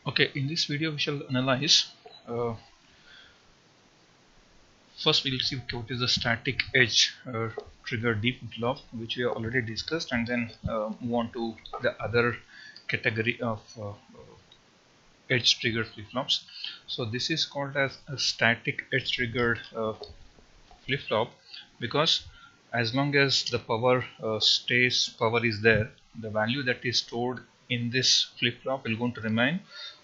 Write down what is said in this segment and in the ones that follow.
Okay, in this video we shall analyze first we'll see what is the static edge trigger D flip-flop, which we have already discussed, and then move on to the other category of edge triggered flip-flops. So this is called as a static edge triggered flip-flop because as long as the power is there, the value that is stored in this flip-flop will going to remain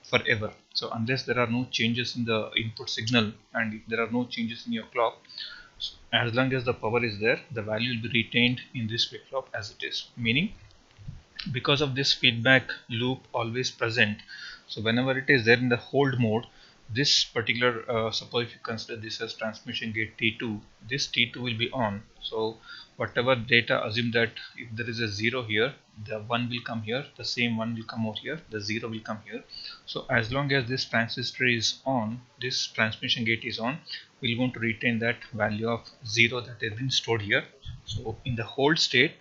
forever. So unless there are no changes in the input signal and if there are no changes in your clock, as long as the power is there, the value will be retained in this flip-flop as it is, meaning because of this feedback loop always present. So whenever it is there in the hold mode, this particular suppose if you consider this as transmission gate T2, this T2 will be on. So whatever data, assume that if there is a 0 here, the 1 will come here, the same 1 will come over here, the 0 will come here. So as long as this transistor is on, this transmission gate is on, we're going to retain that value of 0 that has been stored here. So in the hold state,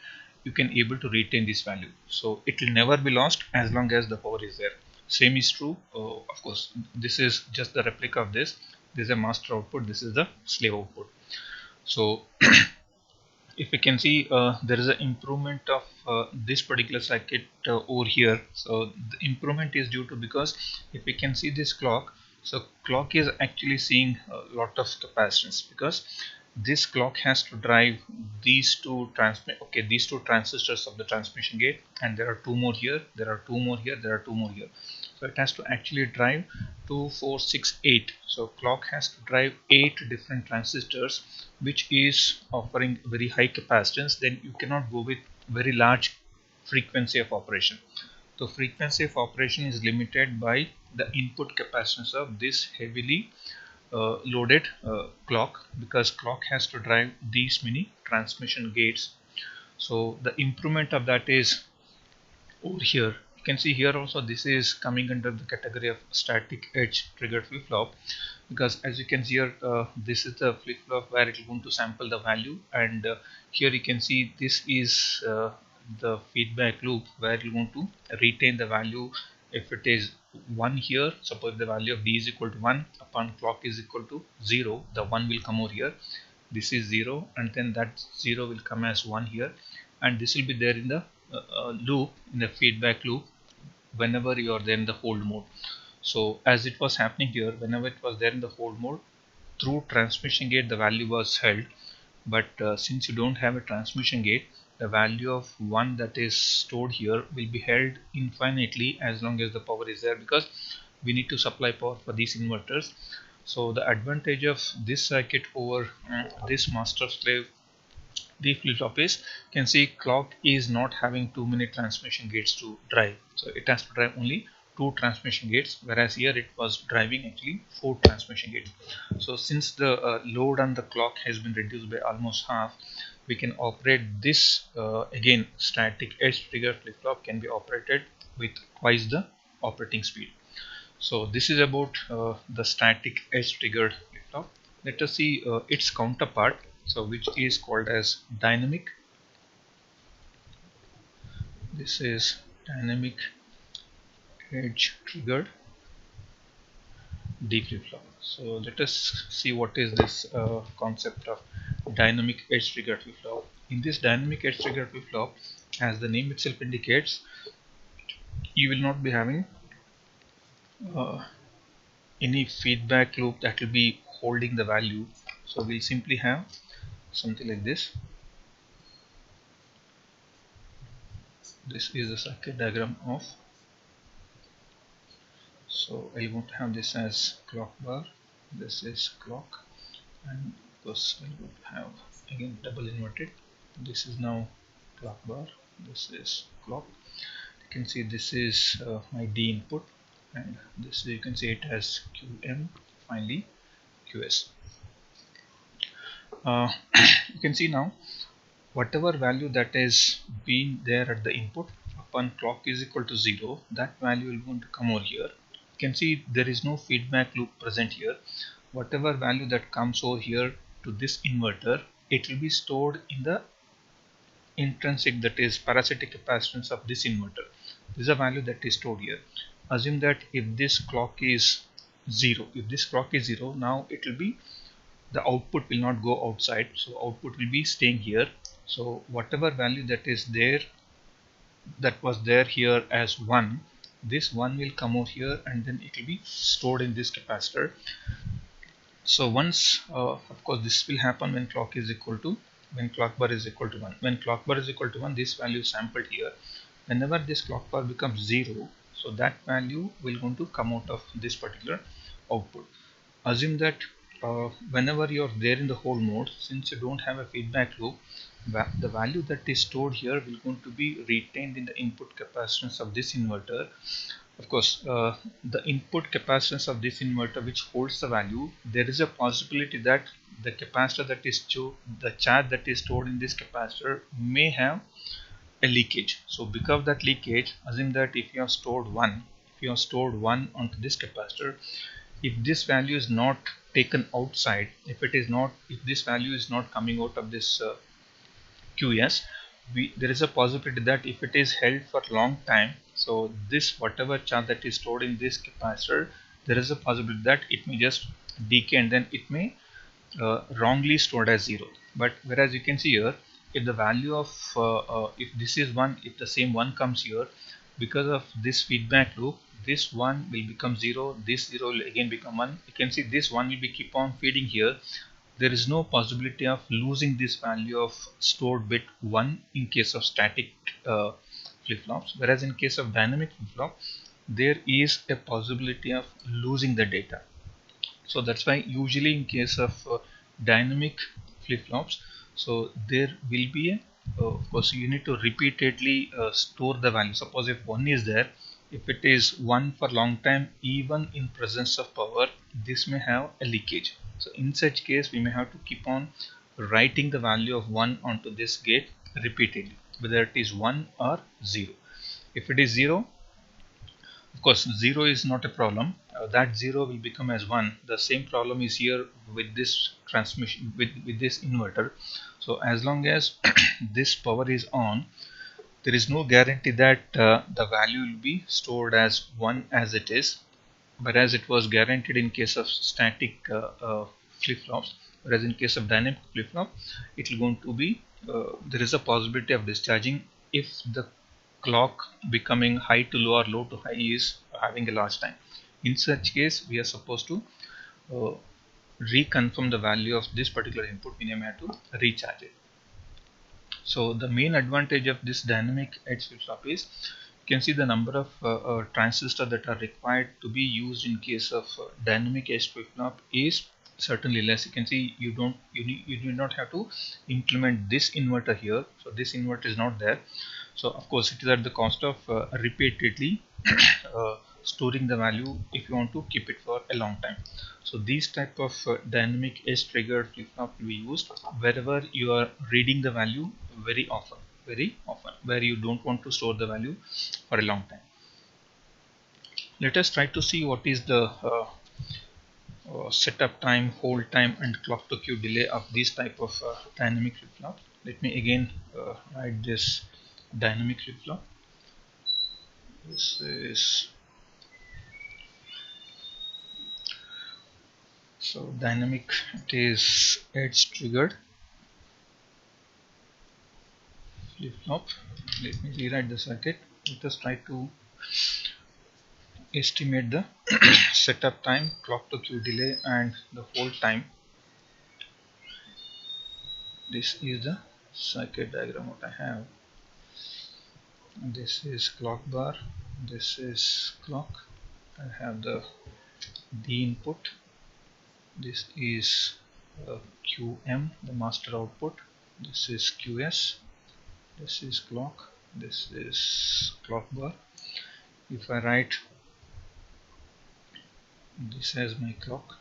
you can able to retain this value, so it will never be lost as long as the power is there. Same is true, of course this is just the replica of this. This is a master output, this is the slave output. So if we can see, there is an improvement of this particular circuit over here. So the improvement is due to, because if we can see this clock, so clock is actually seeing a lot of capacitance, because this clock has to drive these two transistors of the transmission gate, and there are two more here, there are two more here, there are two more here. So it has to actually drive 2 4 6 8. So clock has to drive 8 different transistors, which is offering very high capacitance. Then you cannot go with very large frequency of operation. So frequency of operation is limited by the input capacitance of this heavily loaded clock, because clock has to drive these many transmission gates. So the improvement of that is over here. You can see here also this is coming under the category of static edge triggered flip-flop, because as you can see here, this is the flip-flop where it is going to sample the value, and here you can see this is the feedback loop where you want to retain the value. If it is 1 here, suppose the value of D is equal to 1, upon clock is equal to 0, the 1 will come over here, this is 0, and then that 0 will come as 1 here, and this will be there in the loop, in the feedback loop, whenever you are there in the hold mode. So as it was happening here, whenever it was there in the hold mode, through transmission gate the value was held, but since you don't have a transmission gate, the value of 1 that is stored here will be held infinitely as long as the power is there, because we need to supply power for these inverters. So the advantage of this circuit over this master slave D flip-flop is, you can see clock is not having too many transmission gates to drive, so it has to drive only 2 transmission gates, whereas here it was driving actually 4 transmission gates. So since the load on the clock has been reduced by almost half, we can operate this again static edge trigger flip-flop can be operated with twice the operating speed. So this is about the static edge triggered flip-flop. Let us see its counterpart, so which is called as dynamic. This is dynamic edge triggered D flip-flop. So let us see what is this concept of dynamic edge triggered flip-flop. In this dynamic edge triggered flip-flop, as the name itself indicates, you will not be having uh, any feedback loop that will be holding the value. So we'll simply have something like this. This is the circuit diagram of. So I want to have this as clock bar, this is clock, and of course I would have again double inverted. This is now clock bar, this is clock. You can see this is my D input, and this you can see it as QM, finally QS. You can see now whatever value that is being there at the input, upon clock is equal to 0, that value will going to come over here. You can see there is no feedback loop present here. Whatever value that comes over here to this inverter, it will be stored in the intrinsic, that is parasitic capacitance of this inverter. This is a value that is stored here. assume that if this clock is 0, now it will be, the output will not go outside, so output will be staying here. So whatever value that is there, that was there here as 1, this 1 will come out here and then it will be stored in this capacitor. So once of course this will happen when clock is equal to, when clock bar is equal to 1. When clock bar is equal to 1, this value is sampled here. Whenever this clock bar becomes 0, so that value will going to come out of this particular output. Assume that whenever you are there in the hold mode, since you don't have a feedback loop, the value that is stored here will going to be retained in the input capacitance of this inverter. Of course, the input capacitance of this inverter which holds the value, there is a possibility that the capacitor that is the charge that is stored in this capacitor may have a leakage. So because of that leakage, assume that if you have stored 1, onto this capacitor, if this value is not taken outside, if this value is not coming out of this QS, there is a possibility that if it is held for long time, so this whatever charge that is stored in this capacitor, there is a possibility that it may just decay and then it may wrongly stored as 0. But whereas you can see here, if the value of if this is 1, if the same 1 comes here, because of this feedback loop, this 1 will become 0, this 0 will again become 1. You can see this 1 will be keep on feeding here. There is no possibility of losing this value of stored bit 1 in case of static flip-flops, whereas in case of dynamic flip-flop, there is a possibility of losing the data. So that's why usually in case of dynamic flip-flops, so there will be a of course you need to repeatedly store the value. Suppose if 1 is there, if it is 1 for long time, even in presence of power, this may have a leakage. So in such case, we may have to keep on writing the value of 1 onto this gate repeatedly, whether it is 1 or 0. If it is 0, of course 0 is not a problem, that 0 will become as 1. The same problem is here with this transmission, with this inverter. So as long as this power is on, there is no guarantee that the value will be stored as 1 as it is, but as it was guaranteed in case of static flip-flops, whereas in case of dynamic flip-flop, it will going to be there is a possibility of discharging if the clock becoming high to low or low to high is having a large time. In such case, we are supposed to uh, reconfirm the value of this particular input. We may have to recharge it. So the main advantage of this dynamic edge flip-flop is, you can see the number of transistors that are required to be used in case of dynamic edge flip-flop is certainly less. You can see you do not have to implement this inverter here. So this inverter is not there. So of course it is at the cost of repeatedly storing the value if you want to keep it for a long time. So these type of dynamic edge triggered flip-flop will be used wherever you are reading the value very often, where you don't want to store the value for a long time. Let us try to see what is the setup time, hold time and clock to Q delay of these type of dynamic flip-flop. Let me again write this dynamic flip-flop. This is so dynamic, it is edge triggered flip-flop. Let me rewrite the circuit. Let us try to estimate the setup time, clock to Q delay and the hold time. This is the circuit diagram what I have. This is clock bar, this is clock. I have the D input. This is QM, the master output. This is QS. This is clock. This is clock bar. If I write this as my clock,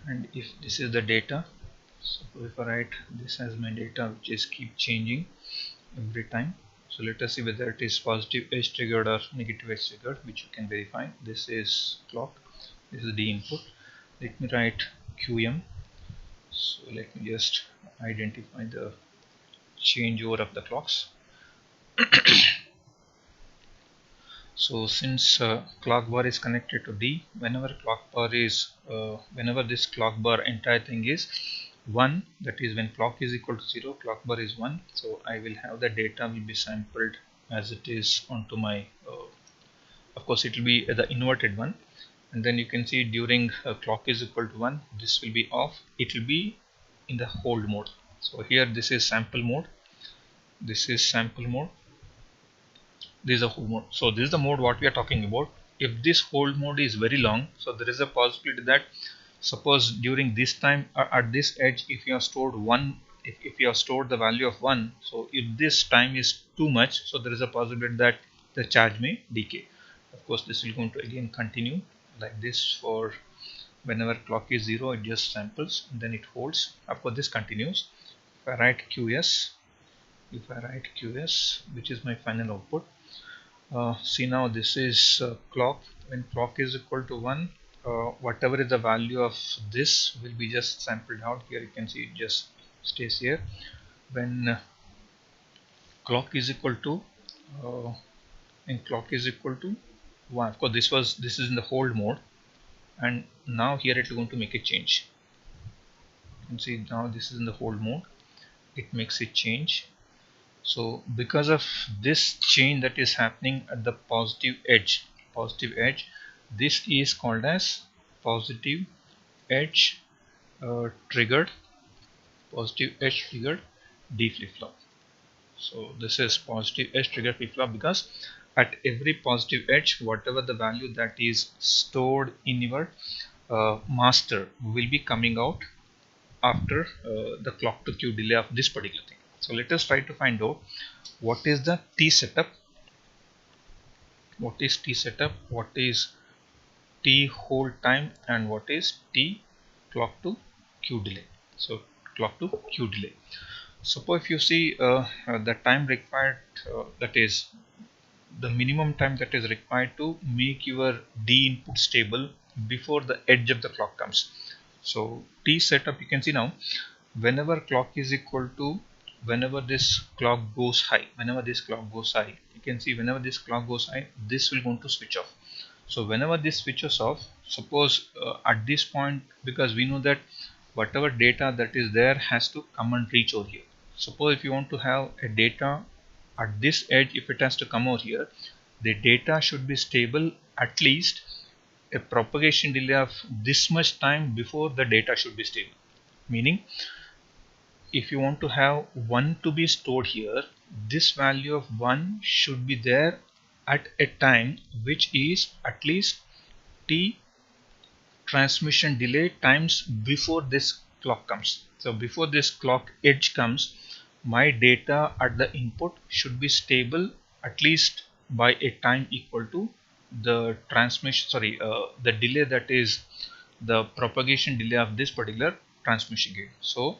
and if this is the data, so if I write this as my data, which is keep changing every time. So let us see whether it is positive edge triggered or negative edge triggered, which you can verify. This is clock, this is the input. Let me write QM. So let me just identify the changeover of the clocks. So since clock bar is connected to D, whenever this clock bar entire thing is 1, that is when clock is equal to 0, clock bar is 1. So I will have the data will be sampled as it is onto my, of course it will be the inverted one, and then you can see during clock is equal to 1, this will be off, it will be in the hold mode. So here this is sample mode, this is sample mode, this is a hold mode. So this is the mode what we are talking about. If this hold mode is very long, so there is a possibility that suppose during this time at this edge, if you have stored if you have stored the value of 1, so if this time is too much, so there is a possibility that the charge may decay. Of course this will going to again continue like this for whenever clock is 0, it just samples and then it holds. Of course this continues. If I write QS, which is my final output, see now this is clock. When clock is equal to 1, whatever is the value of this will be just sampled out. Here you can see it just stays here. When clock is equal to uh, 1, of course this is in the hold mode, and now here it is going to make a change. You can see now this is in the hold mode, it makes a change. So because of this change that is happening at the positive edge, this is called as positive edge triggered D flip-flop. So this is positive edge triggered flip-flop because at every positive edge, whatever the value that is stored in your master will be coming out after the clock to Q delay of this particular thing. So let us try to find out what is the T setup, what is T hold time, and what is T clock to Q delay. So clock to Q delay. Suppose if you see the time required, that is the minimum time that is required to make your D input stable before the edge of the clock comes. So T setup, you can see now whenever clock is equal to, whenever this clock goes high, you can see whenever this clock goes high, this will going to switch off. So whenever this switches off, suppose at this point, because we know that whatever data that is there has to come and reach over here. Suppose if you want to have a data at this edge, if it has to come over here, the data should be stable at least a propagation delay of this much time before the data should be stable. Meaning if you want to have 1 to be stored here, this value of 1 should be there at a time which is at least T transmission delay times before this clock comes. So before this clock edge comes, my data at the input should be stable at least by a time equal to the the delay, that is the propagation delay of this particular transmission gate. So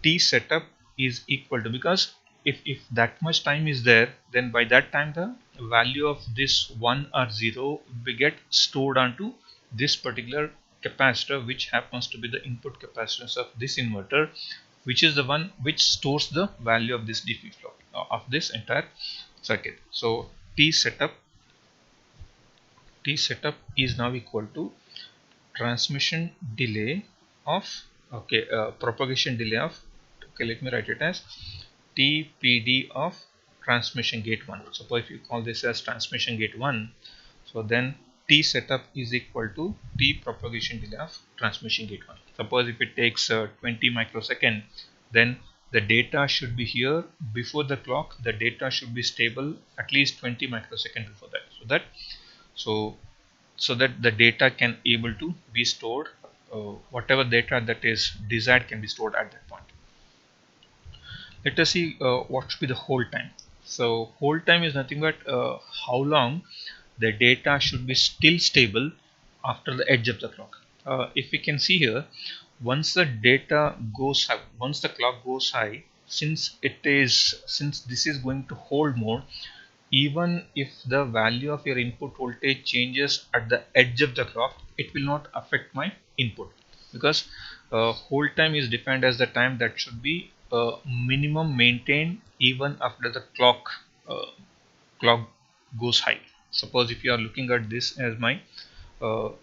T setup is equal to, because if that much time is there, then by that time the value of this 1 or 0 will get stored onto this particular capacitor, which happens to be the input capacitance of this inverter, which is the one which stores the value of this D flip-flop of this entire circuit. So T setup is now equal to transmission delay of propagation delay of, let me write it as TPD of transmission gate 1. Suppose if you call this as transmission gate 1, so then T setup is equal to T propagation delay of transmission gate 1. Suppose if it takes 20 microsecond, then the data should be here before the clock, the data should be stable at least 20 microsecond before that, so that the data can able to be stored, whatever data that is desired can be stored at that point. Let us see what should be the hold time. So hold time is nothing but how long the data should be still stable after the edge of the clock. If we can see here, once the data goes high, once the clock goes high, since this is going to hold mode, even if the value of your input voltage changes at the edge of the clock, it will not affect my input, because hold time is defined as the time that should be minimum maintained even after the clock clock goes high. Suppose if you are looking at this as my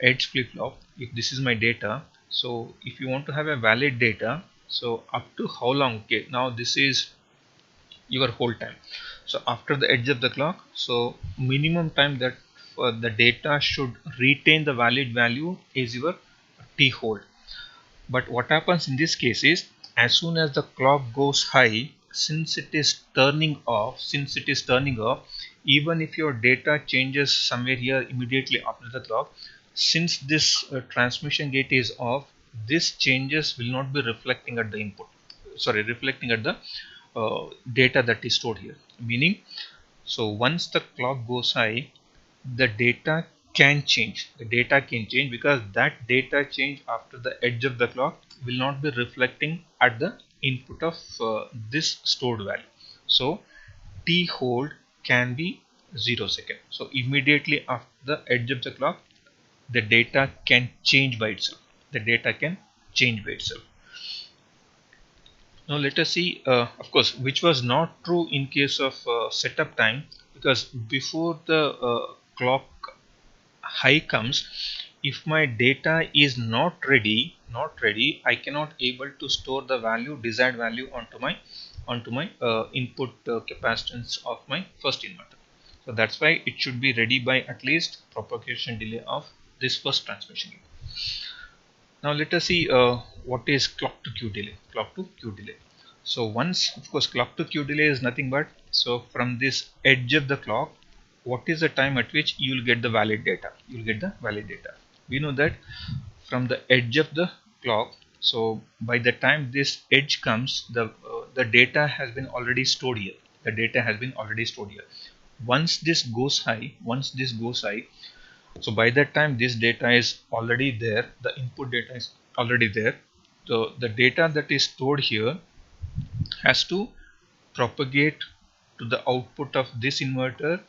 edge flip-flop, if this is my data, so if you want to have a valid data, so up to how long, okay, now this is your hold time. So after the edge of the clock, so minimum time that the data should retain the valid value is your t hold. But what happens in this case is, as soon as the clock goes high, since it is turning off, even if your data changes somewhere here immediately after the clock, since this transmission gate is off, this changes will not be reflecting at the input, sorry, reflecting at the data that is stored here. Meaning, so once the clock goes high, the data can change. The data can change because that data change after the edge of the clock will not be reflecting at the input of this stored value. So t hold can be 0 second. So immediately after the edge of the clock, the data can change by itself. The data can change by itself. Now let us see, of course, which was not true in case of setup time, because before the clock high comes, if my data is not ready, I cannot able to store the value, desired value onto my input capacitance of my first inverter. So that's why it should be ready by at least propagation delay of this first transmission gate. Now let us see what is clock to Q delay. Clock to Q delay. So once, of course, clock to Q delay is nothing but, so from this edge of the clock, what is the time at which you will get the valid data? You will get the valid data. We know that from the edge of the clock, so by the time this edge comes, the data has been already stored here. The data has been already stored here. Once this goes high, so by that time this data is already there, the input data is already there. So the data that is stored here has to propagate to the output of this inverter.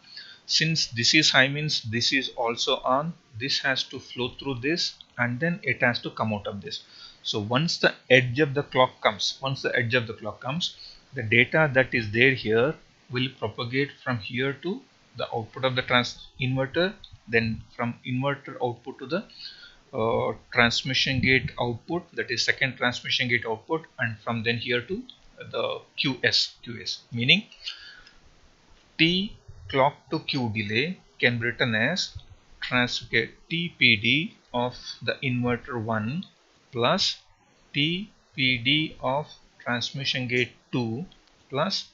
Since this is high, means this is also on, this has to flow through this and then it has to come out of this. So once the edge of the clock comes, the data that is there here will propagate from here to the output of the inverter, then from inverter output to the transmission gate output, that is second transmission gate output, and from then here to the QS, meaning T clock to Q delay can be written as TPD of the inverter 1 plus TPD of transmission gate 2 plus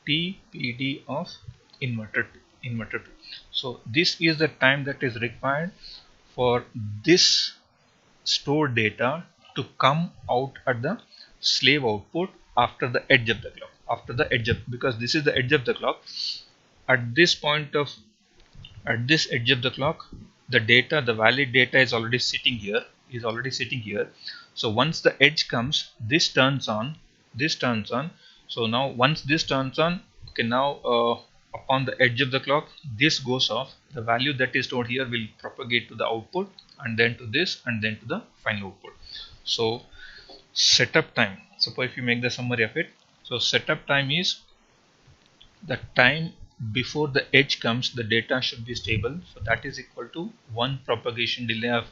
TPD of inverter 2. So this is the time that is required for this stored data to come out at the slave output after the edge of the clock. Because this is the edge of the clock, at this edge of the clock, the valid data is already sitting here. So once the edge comes, this turns on. So now once this turns on, okay, now upon the edge of the clock, this goes off. The value that is stored here will propagate to the output, and then to this, and then to the final output. So setup time, suppose if you make the summary of it, so setup time is the time before the edge comes, the data should be stable, so that is equal to 1 propagation delay of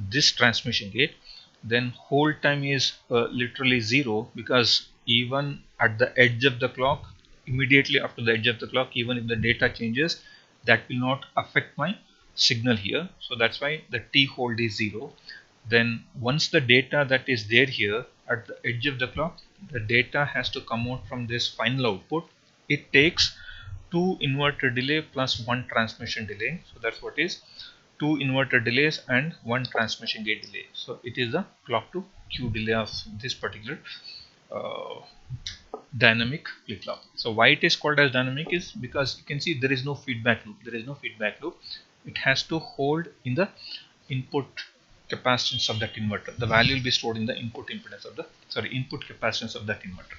this transmission gate. Then hold time is literally 0, because even at the edge of the clock, immediately after the edge of the clock, even if the data changes, that will not affect my signal here. So that's why the t hold is 0. Then once the data that is there here at the edge of the clock, the data has to come out from this final output. It takes 2 inverter delay plus 1 transmission delay. So that's what is 2 inverter delays and 1 transmission gate delay. So it is the clock to Q delay of this particular dynamic flip-flop. So why it is called as dynamic is because you can see there is no feedback loop. It has to hold in the input capacitance of that inverter. The value will be stored in the input impedance of the input capacitance of that inverter.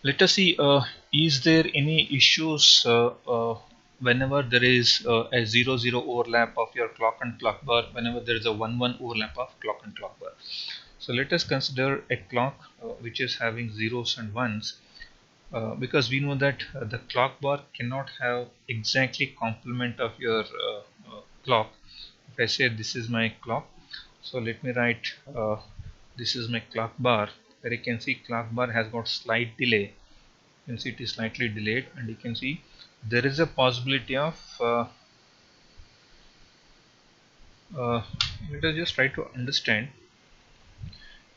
Let us see, is there any issues whenever there is a 0-0 overlap of your clock and clock bar, whenever there is a 1-1 overlap of clock and clock bar. So let us consider a clock which is having zeros and ones. because we know that the clock bar cannot have exactly complement of your clock. If I say this is my clock, so let me write this is my clock bar, where you can see clock bar has got slight delay. You can see it is slightly delayed, and you can see there is a possibility of let us just try to understand.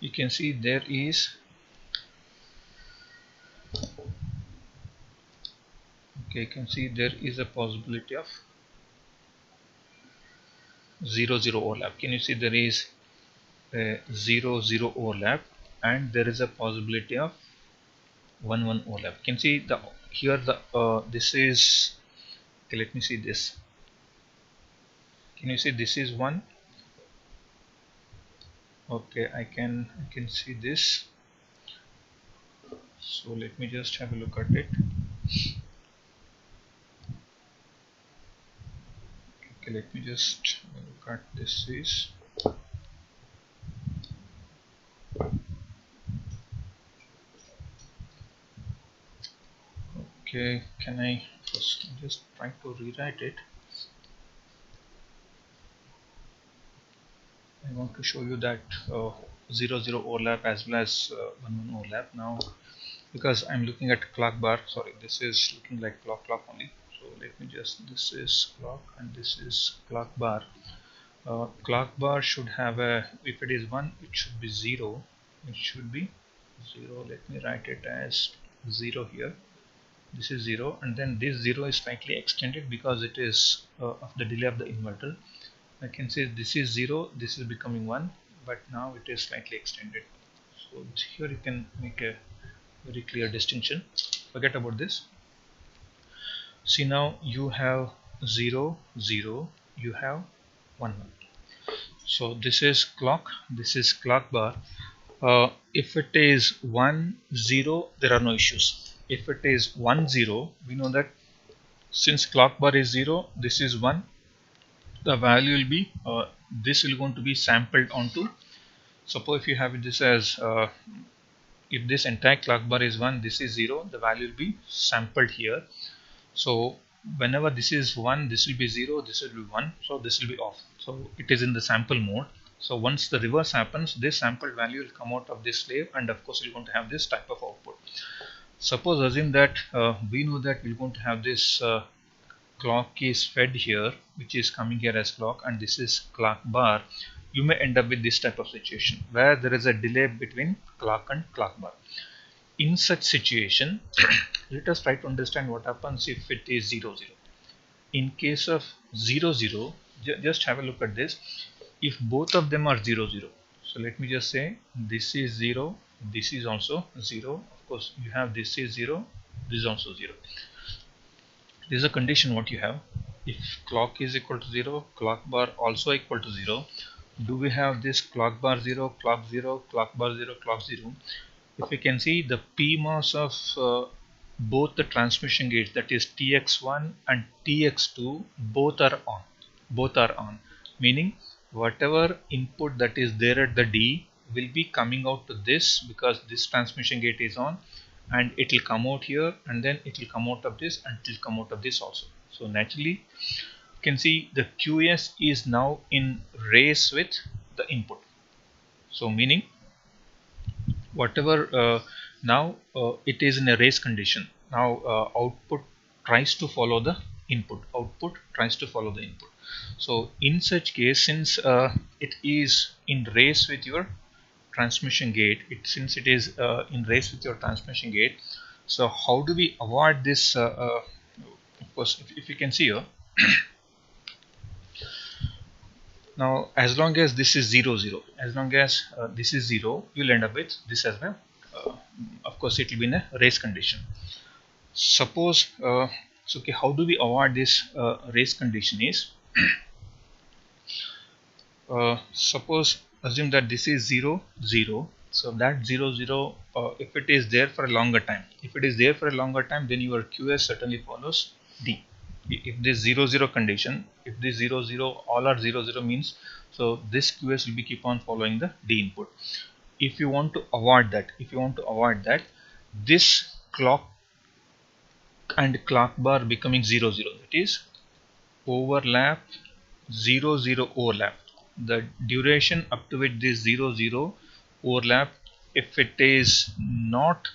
You can see there is, okay, you can see there is a possibility of 0 0 overlap. Can you see there is a 0 0 overlap, and there is a possibility of 1 1 overlap. You can see the here the this is, okay, let me see this. Can you see this is 1? Okay, I can see this. So let me just have a look at it. Okay, let me just look at this is, okay, can I first just try to rewrite it. I want to show you that 0 0 overlap as well as 1 1 overlap now, because I'm looking at clock bar. Sorry, this is looking like clock only. So let me just, this is clock and this is clock bar. Clock bar should have a, if it is 1, it should be 0. It should be 0. Let me write it as 0 here. This is 0, and then this 0 is slightly extended because it is of the delay of the inverter. I can say this is 0, this is becoming 1, but now it is slightly extended. So here you can make a very clear distinction. Forget about this. See, now you have 0 0, you have 1 1. So this is clock, this is clock bar. If it is 1 0, there are no issues. If it is 1 0, we know that since clock bar is 0, this is 1, the value will be this will going to be sampled onto, suppose if you have this as if this entire clock bar is 1, this is 0, the value will be sampled here. So whenever this is 1, this will be 0, this will be 1, so this will be off. So it is in the sample mode. So once the reverse happens, this sampled value will come out of this slave, and of course you're going to have this type of output. Suppose assume that we know that we're going to have this clock is fed here, which is coming here as clock, and this is clock bar. You may end up with this type of situation where there is a delay between clock and clock bar. In such situation, let us try to understand what happens if it is 0 0. In case of 0 0, just have a look at this. If both of them are 0 0, so let me just say this is 0, this is also 0. Of course, you have this is 0, this is also 0. This is a condition what you have. If clock is equal to 0, clock bar also equal to 0. Do we have this clock bar 0, clock 0, clock bar 0, clock 0? If you can see, the PMOS of both the transmission gates, that is TX1 and TX2, both are on. Both are on, meaning whatever input that is there at the D will be coming out to this, because this transmission gate is on, and it will come out here, and then it will come out of this, and it will come out of this also. So naturally you can see the QS is now in race with the input. So meaning whatever now it is in a race condition. Now output tries to follow the input, output tries to follow the input. So in such case, since it is in race with your transmission gate, since it is in race with your transmission gate, so how do we avoid this? Of course, if you can see here, now as long as this is 0 0, as long as this is 0, you'll end up with this as well. Of course it will be in a race condition. Suppose so, okay, how do we avoid this race condition is, suppose assume that this is 0 0, so that 0 0, if it is there for a longer time, if it is there for a longer time, then your QS certainly follows D. If this 0 0 condition, if this 0 0 all are 0 0 means, so this QS will be keep on following the D input. If you want to avoid that, this clock and clock bar becoming 0 0. That is overlap 0 0 overlap. The duration up to which this 0 0 overlap, if it is not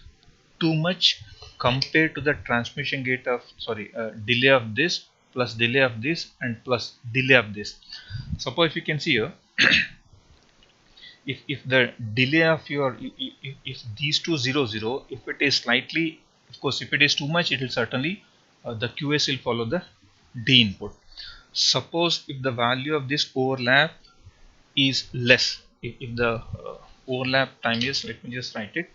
too much compared to the transmission gate of delay of this plus delay of this and plus delay of this. Suppose if you can see here, if the delay of your if these two 0 0, if it is slightly, of course if it is too much, it will certainly the QS will follow the D input. Suppose if the value of this overlap is less, if the overlap time is, let me just write it,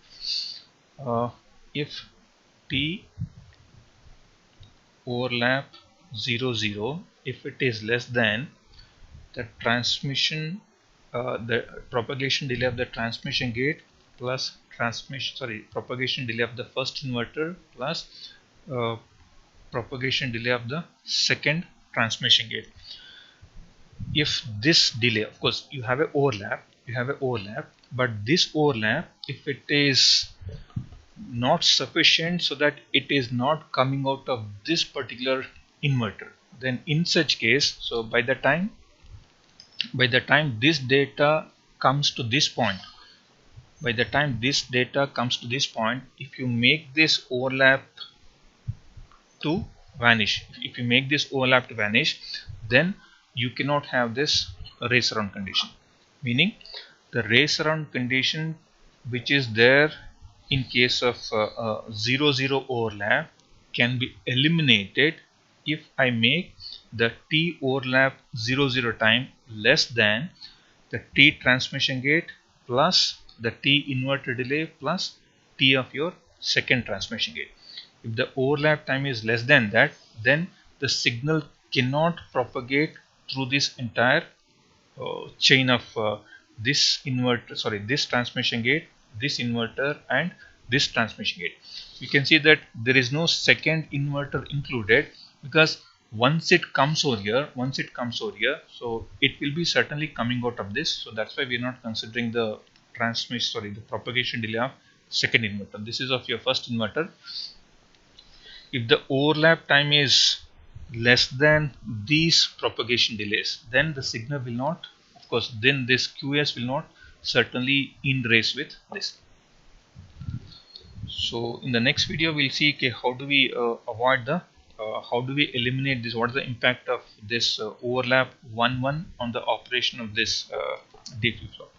if T overlap 0 0, if it is less than the transmission the propagation delay of the transmission gate plus propagation delay of the first inverter plus propagation delay of the second transmission gate. If this delay, of course you have an overlap, but this overlap, if it is not sufficient so that it is not coming out of this particular inverter, then in such case, so by the time this data comes to this point, if you make this overlap to vanish, then you cannot have this race around condition, meaning the race around condition which is there in case of 0 0 overlap can be eliminated if I make the T overlap 0 0 time less than the T transmission gate plus the T inverter delay plus T of your second transmission gate. If the overlap time is less than that, then the signal cannot propagate through this entire chain of this transmission gate, this inverter and this transmission gate. You can see that there is no second inverter included, because once it comes over here, so it will be certainly coming out of this. So that's why we are not considering the the propagation delay of second inverter. This is of your first inverter. If the overlap time is less than these propagation delays, then the signal will not, of course, then this QS will not certainly in race with this. So in the next video we'll see, okay, how do we avoid the how do we eliminate this, what is the impact of this overlap 1 1 on the operation of this D flip-flop.